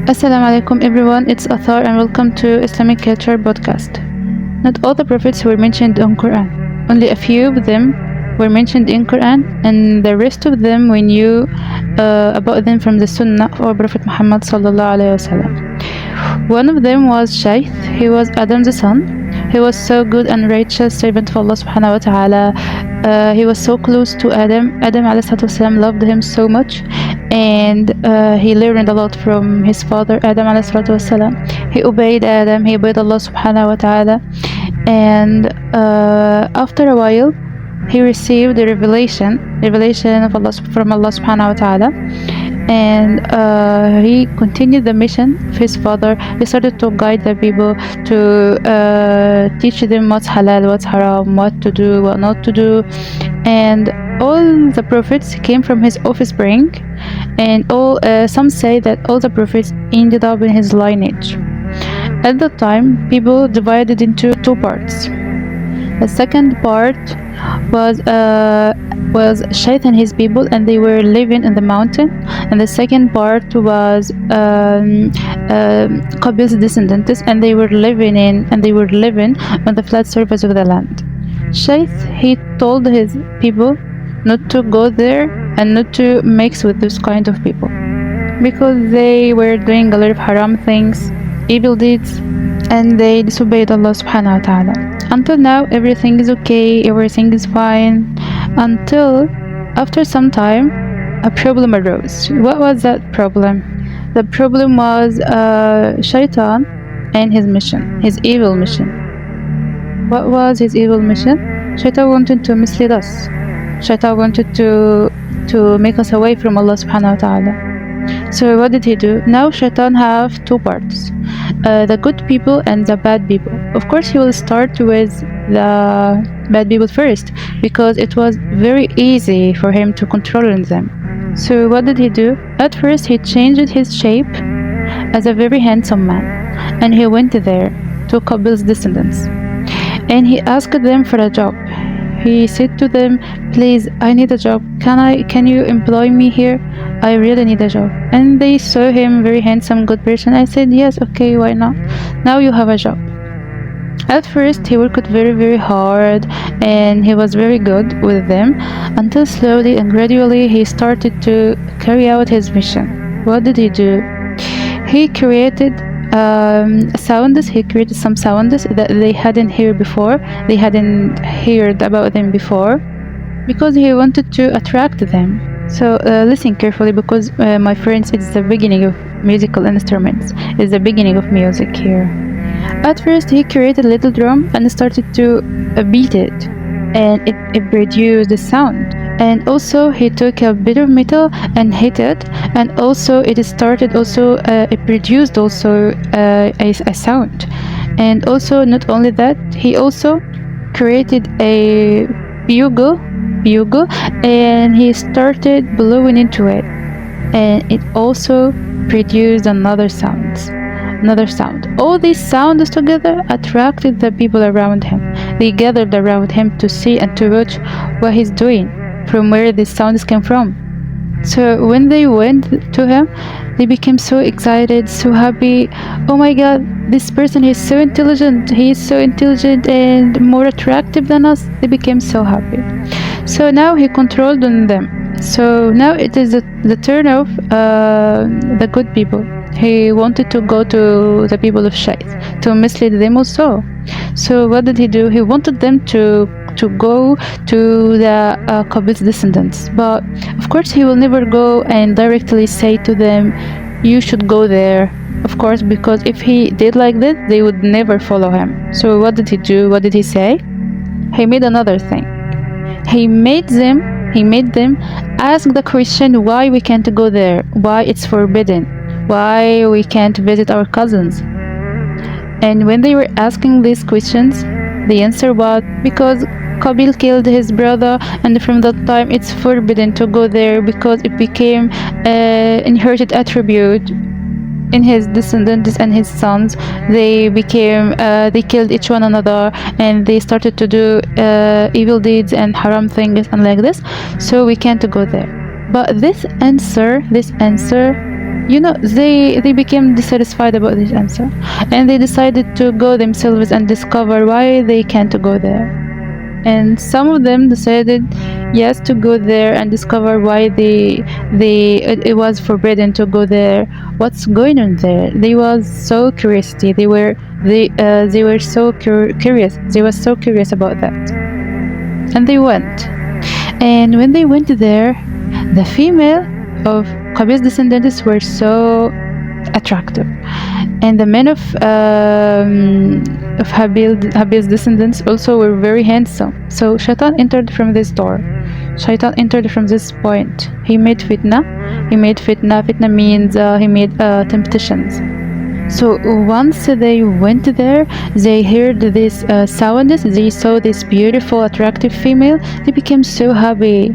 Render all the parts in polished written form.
Assalamu alaikum everyone, it's Athar and welcome to Islamic Culture Podcast. Not all the prophets were mentioned in Quran. Only a few of them were mentioned in Quran, and the rest of them we knew about them from the Sunnah of our Prophet Muhammad sallallahu alaihi wasallam. One of them was Sheath. He was Adam's son. He was so good and righteous servant of Allah subhanahu wa ta'ala. He was so close to Adam. Adam alayhi salatu wasalam loved him so much, and he learned a lot from his father Adam alayhi salatu wasalam. He obeyed Adam, he obeyed Allah subhanahu wa ta'ala, and after a while he received the revelation of Allah from Allah subhanahu wa ta'ala, and he continued the mission of his father. He started to guide the people, to teach them what's halal, what's haram, what to do, what not to do, and all the prophets came from his offspring, and some say that all the prophets ended up in his lineage. At that time, people divided into two parts. The second part was Sheath and his people, and they were living in the mountain. And the second part was Qabil's descendants, and they were living on the flat surface of the land. Sheath, he told his people not to go there and not to mix with those kind of people, because they were doing a lot of haram things, evil deeds, and they disobeyed Allah subhanahu wa ta'ala. Until now, everything is okay, everything is fine, until after some time a problem arose. What was that problem? The problem was Shaitan and his mission, his evil mission. What was his evil mission? Shaitan wanted to mislead us. Shaitan wanted to make us away from Allah subhanahu wa ta'ala. So what did he do? Now Shaitan have two parts, the good people and the bad people. Of course he will start with the bad people first, because it was very easy for him to control them. So what did he do? At first he changed his shape as a very handsome man, and he went there to Qabil's descendants, and he asked them for a job. He said to them, please, I need a job. Can you employ me here? I really need a job. And they saw him very handsome, good person. I said, yes, okay, why not? Now you have a job. At first, he worked very, very hard, and he was very good with them, until slowly and gradually he started to carry out his mission. What did he do? He created sounds. He created some sounds that they hadn't heard before. They hadn't heard about them before, because he wanted to attract them. So listen carefully, because my friends, it's the beginning of musical instruments. It's the beginning of music here. At first, he created a little drum and started to beat it, and it produced a sound. And also he took a bit of metal and hit it, and also it produced also a sound. And also, not only that, he also created a bugle, and he started blowing into it, and it also produced another sound. All these sounds together attracted the people around him. They gathered around him to see and to watch what he's doing, from where these sounds came from. So when they went to him, they became so excited, so happy. Oh my God, this person is so intelligent. He is so intelligent and more attractive than us. They became so happy. So now he controlled on them. So now it is the turn of the good people. He wanted to go to the people of Sheath to mislead them also. So what did he do? He wanted them to go to the Qabil's descendants, but of course he will never go and directly say to them, you should go there, of course, because if he did like that, they would never follow him. So what did he do? What did he say? He made another thing. He made them ask the question, why we can't go there, why it's forbidden, why we can't visit our cousins. And when they were asking these questions, the answer was, because Qabil killed his brother, and from that time it's forbidden to go there, because it became an inherited attribute in his descendants and his sons. They killed each one another, and they started to do evil deeds and haram things and like this, so we can't go there. But this answer they became dissatisfied about this answer, and they decided to go themselves and discover why they can't go there. And some of them decided yes to go there and discover why it was forbidden to go there, what's going on there. They was so curiosity, they were so curious, they were so curious about that, and they went. And when they went there, the female of Qabil's descendants were so attractive, and the men of Habil's descendants also were very handsome. So Shaitan entered from this door. Shaitan entered from this point. He made fitna. Fitna means he made temptations. So once they went there, they heard this sounds. They saw this beautiful, attractive female. They became so happy.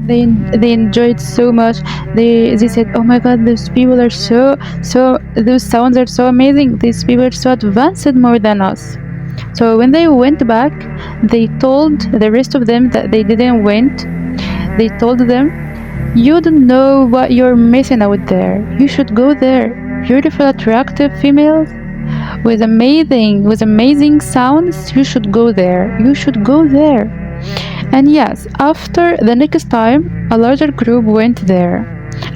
They enjoyed so much. They said, "Oh my God, these people are so those sounds are so amazing. These people are so advanced more than us." So when they went back, they told the rest of them that they didn't went. They told them, "You don't know what you're missing out there. You should go there. Beautiful, attractive females with amazing sounds. You should go there. You should go there." And yes, after the next time, a larger group went there.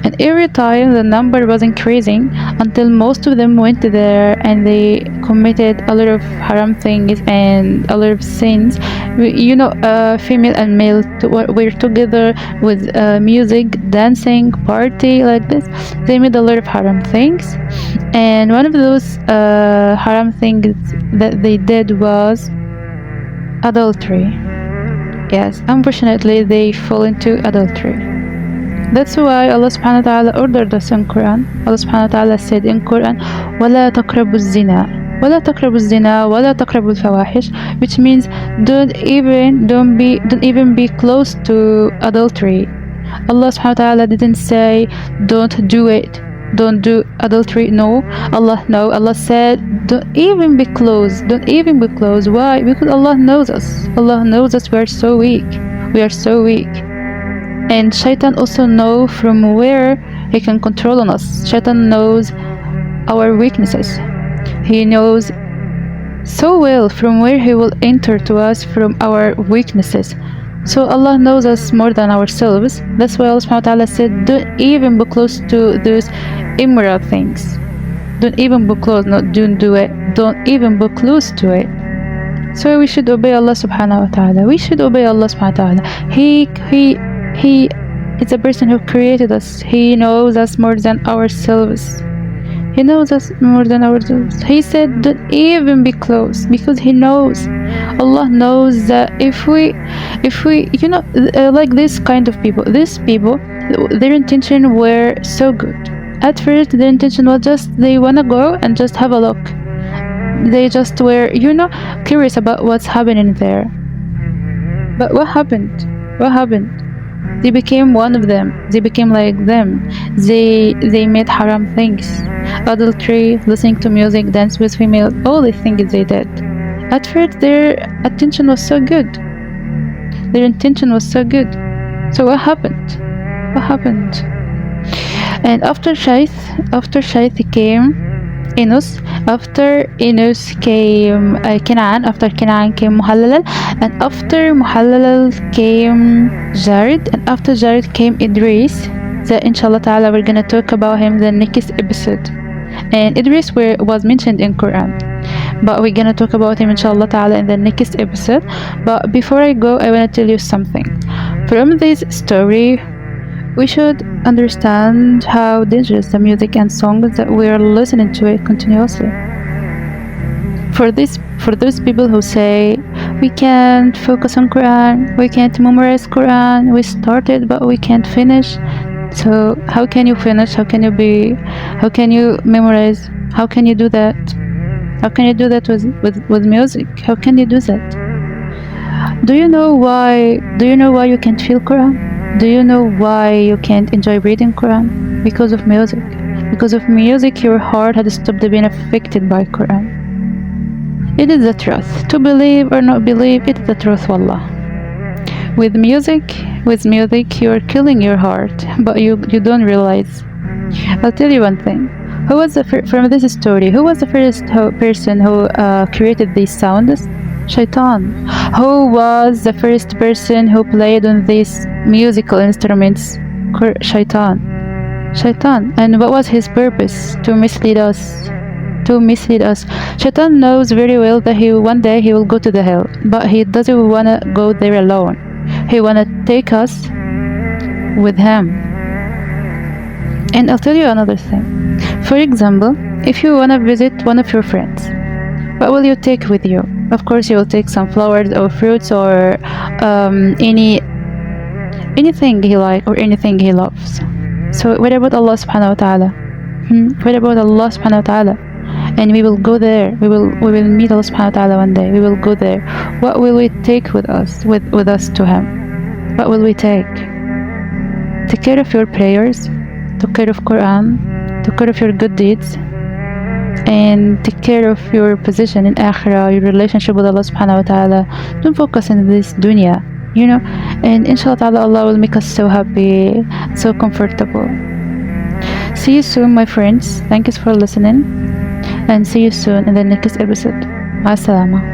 And every time the number was increasing until most of them went there and they committed a lot of haram things and a lot of sins. Female and male were together with music, dancing, party like this. They made a lot of haram things. And one of those haram things that they did was adultery. Yes, unfortunately they fall into adultery. That's why Allah subhanahu wa ta'ala ordered us in Quran. Allah subhanahu wa ta'ala said in Quran, وَلَا تَقْرَبُوا الزِّنَا وَلَا تَقْرَبُوا الزِّنَا وَلَا تَقْرَبُوا الْفَوَاحِشِ, which means don't even be close to adultery. Allah subhanahu wa ta'ala didn't say don't do it, don't do adultery. No, Allah said don't even be close. Why? Because Allah knows us. We are so weak. And Shaitan also knows from where he can control on us. Shaitan knows our weaknesses. He knows so well from where he will enter to us from our weaknesses. So Allah knows us more than ourselves. That's why Allah subhanahu wa ta'ala said don't even be close to those immoral things. Don't even be close, not don't do it. Don't even be close to it. So we should obey Allah subhanahu wa ta'ala. He is a person who created us. He knows us more than ourselves. He said don't even be close because he knows. Allah knows that if we like this kind of people, these people, their intention were so good. At first their intention was just they wanna go and just have a look. They just were curious about what's happening there. But what happened? They became one of them. They became like them. They made haram things, adultery, listening to music, dance with female, all the things they did. At first their intention was so good. So what happened? And after Sheath came Enos. After Enos came Canaan. After Canaan came Muhallalal. And after Muhallalal came Jared. And after Jared came Idris. That inshallah ta'ala we're gonna talk about him the next episode. And Idris was mentioned in Quran, but we're gonna talk about him inshallah ta'ala in the next episode. But before I go, I wanna tell you something. From this story, we should understand how dangerous the music and songs that we are listening to it continuously. For those people who say we can't focus on Quran, we can't memorize Quran, we started but we can't finish. So how can you finish? How can you memorize? How can you do that? How can you do that with music? How can you do that? Do you know why you can't feel Quran? Do you know why you can't enjoy reading Quran? Because of music. Because of music, your heart had stopped being affected by Quran. It is the truth. To believe or not believe, it is the truth, wallah. With music, you're killing your heart, but you don't realize. I'll tell you one thing. Who was from this story? Who was the first person who created these sounds? Shaitan. Who was the first person who played on these musical instruments? Shaitan. Shaitan. And what was his purpose? To mislead us. To mislead us. Shaitan knows very well that one day he will go to the hell, but he doesn't wanna go there alone. He wanna take us with him. And I'll tell you another thing. For example, if you wanna visit one of your friends, what will you take with you? Of course, you will take some flowers or fruits or anything he likes or anything he loves. So what about Allah subhanahu wa ta'ala? What about Allah subhanahu wa ta'ala? And we will go there. We will meet Allah subhanahu wa ta'ala one day. We will go there. What will we take with us to him? What will we take? Take care of your prayers, take care of Quran, take care of your good deeds, and take care of your position in Akhirah, your relationship with Allah subhanahu wa ta'ala. Don't focus on this dunya, and inshallah ta'ala Allah will make us so happy, so comfortable. See you soon, my friends. Thank you for listening, and see you soon in the next episode. Assalamu.